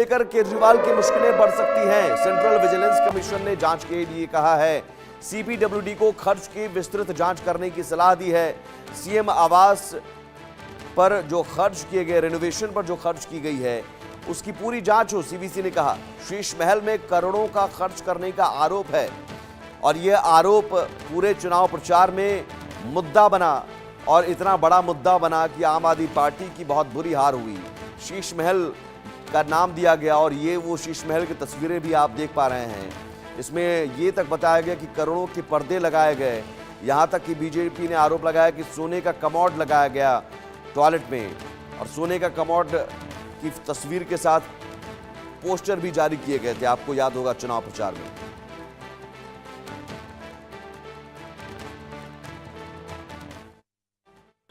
लेकर केजरीवाल की मुश्किलें बढ़ सकती हैं। सेंट्रल विजिलेंस कमीशन ने जांच के लिए कहा है। सीपीडब्ल्यूडी को खर्च की विस्तृत जांच करने की सलाह दी है। सीएम आवास पर जो खर्च किए गए, रेनोवेशन पर जो खर्च की गई है, उसकी पूरी जांच हो, सीवीसी ने कहा। शीश महल में करोड़ों का खर्च करने का आरोप है और यह आरोप पूरे चुनाव प्रचार में मुद्दा बना और इतना बड़ा मुद्दा बना कि आम आदमी पार्टी की बहुत बुरी हार हुई। शीश महल का नाम दिया गया और ये वो शीश महल की तस्वीरें भी आप देख पा रहे हैं। इसमें ये तक बताया गया कि करोड़ों के पर्दे लगाए गए। यहाँ तक कि बीजेपी ने आरोप लगाया कि सोने का कमोड लगाया गया टॉयलेट में और सोने का कमोड की तस्वीर के साथ पोस्टर भी जारी किए गए थे, आपको याद होगा चुनाव प्रचार में।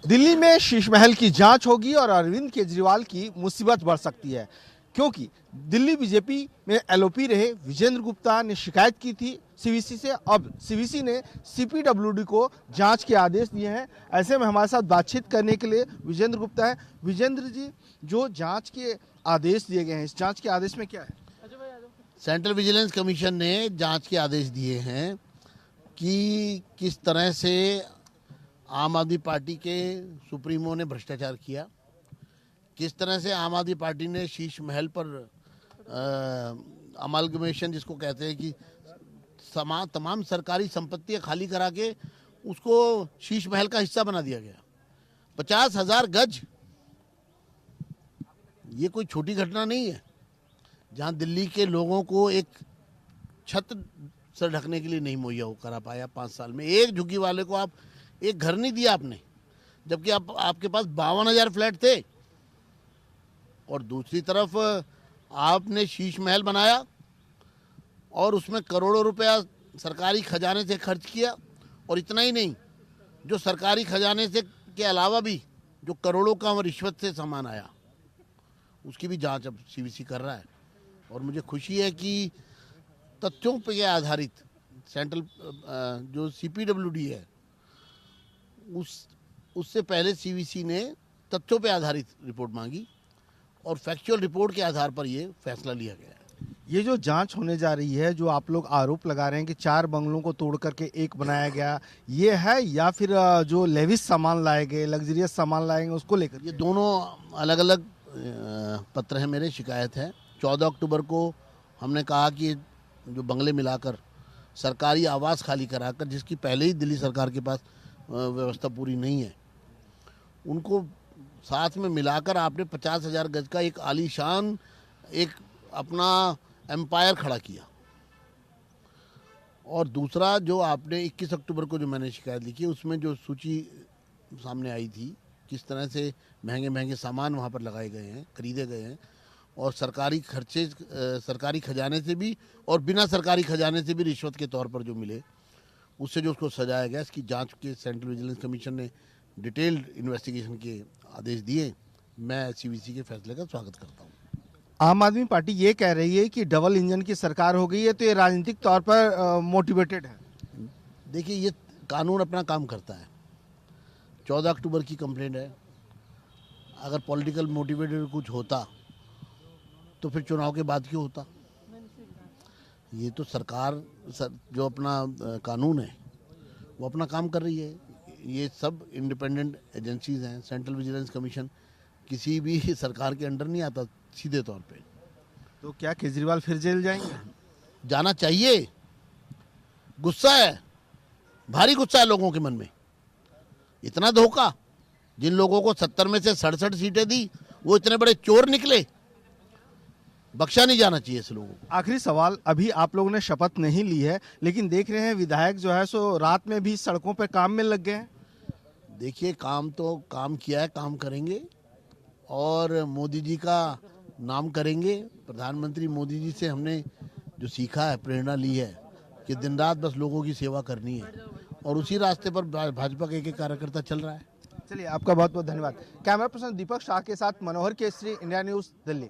दिल्ली में शीश महल की जांच होगी और अरविंद केजरीवाल की मुसीबत बढ़ सकती है, क्योंकि दिल्ली बीजेपी में एलओपी रहे विजेंद्र गुप्ता ने शिकायत की थी सीवीसी से। अब सीवीसी ने सीपीडब्ल्यूडी को जांच के आदेश दिए हैं। ऐसे में हमारे साथ बातचीत करने के लिए विजेंद्र गुप्ता है। विजेंद्र जी, जो जांच के आदेश दिए गए हैं, इस जांच के आदेश में क्या है? सेंट्रल विजिलेंस कमीशन ने जांच के आदेश दिए हैं कि किस तरह से आम आदमी पार्टी के सुप्रीमो ने भ्रष्टाचार किया, किस तरह से आम आदमी पार्टी ने शीश महल पर अमालगमेशन जिसको कहते हैं कि तमाम सरकारी संपत्तियां खाली करा के उसको शीश महल का हिस्सा बना दिया गया। 50,000 गज, ये कोई छोटी घटना नहीं है, जहां दिल्ली के लोगों को एक छत से ढकने के लिए नहीं मुहैया करा पाया 5 साल में। एक झुग्गी वाले को आप एक घर नहीं दिया आपने, जबकि आपके पास 52,000 फ्लैट थे। और दूसरी तरफ आपने शीश महल बनाया और उसमें करोड़ों रुपया सरकारी खजाने से खर्च किया। और इतना ही नहीं, जो सरकारी खजाने से के अलावा भी जो करोड़ों का रिश्वत से सामान आया, उसकी भी जांच अब सीवीसी कर रहा है। और मुझे खुशी है कि तथ्यों पर आधारित सेंट्रल जो सीपीडब्ल्यूडी है, उससे पहले सीवीसी ने तथ्यों पर आधारित रिपोर्ट मांगी और फैक्चुअल रिपोर्ट के आधार पर ये फैसला लिया गया है। ये जो जांच होने जा रही है, जो आप लोग आरोप लगा रहे हैं कि 4 बंगलों को तोड़ करके एक बनाया गया, ये है या फिर जो लेविस सामान लाए गए, लग्जरियस सामान लाएंगे, उसको लेकर? ये दोनों अलग अलग पत्र हैं, मेरे शिकायत है। 14 अक्टूबर को हमने कहा कि जो बंगले मिलाकर सरकारी आवास खाली कराकर, जिसकी पहले ही दिल्ली सरकार के पास व्यवस्था पूरी नहीं है, उनको साथ में मिलाकर आपने 50,000 गज का एक आलीशान एक अपना एम्पायर खड़ा किया। और दूसरा जो आपने 21 अक्टूबर को जो मैंने शिकायत लिखी, उसमें जो सूची सामने आई थी, किस तरह से महंगे महंगे सामान वहाँ पर लगाए गए हैं, खरीदे गए हैं और सरकारी खर्चे सरकारी खजाने से भी और बिना सरकारी खजाने से भी रिश्वत के तौर पर जो मिले, उससे जो उसको सजाया गया, इसकी जांच के सेंट्रल विजिलेंस कमीशन ने डिटेल्ड इन्वेस्टिगेशन के आदेश दिए। मैं सीवीसी के फैसले का स्वागत करता हूँ। आम आदमी पार्टी ये कह रही है कि डबल इंजन की सरकार हो गई है, तो ये राजनीतिक तौर पर मोटिवेटेड है। देखिए, ये कानून अपना काम करता है। 14 अक्टूबर की कंप्लेंट है, अगर पॉलिटिकल मोटिवेटेड कुछ होता तो फिर चुनाव के बाद क्यों होता? ये तो सरकार जो अपना कानून है वो अपना काम कर रही है। ये सब इंडिपेंडेंट एजेंसीज हैं। सेंट्रल विजिलेंस कमीशन किसी भी सरकार के अंडर नहीं आता सीधे तौर पे। तो क्या केजरीवाल फिर जेल जाएंगे? जाना चाहिए। गुस्सा है, भारी गुस्सा है लोगों के मन में। इतना धोखा, जिन लोगों को 70 में से 67 सीटें दी, वो इतने बड़े चोर निकले। बख्शा नहीं जाना चाहिए ऐसे लोगों को। आखिरी सवाल, अभी आप लोगों ने शपथ नहीं ली है, लेकिन देख रहे हैं विधायक जो है सो रात में भी सड़कों पर काम में लग गए हैं। देखिए, काम तो काम किया है, काम करेंगे और मोदी जी का नाम करेंगे। प्रधानमंत्री मोदी जी से हमने जो सीखा है, प्रेरणा ली है कि दिन रात बस लोगों की सेवा करनी है और उसी रास्ते पर भाजपा के एक कार्यकर्ता चल रहा है। चलिए, आपका बहुत बहुत धन्यवाद। कैमरा पर्सन दीपक शाह के साथ मनोहर केसरी, इंडिया न्यूज़, दिल्ली।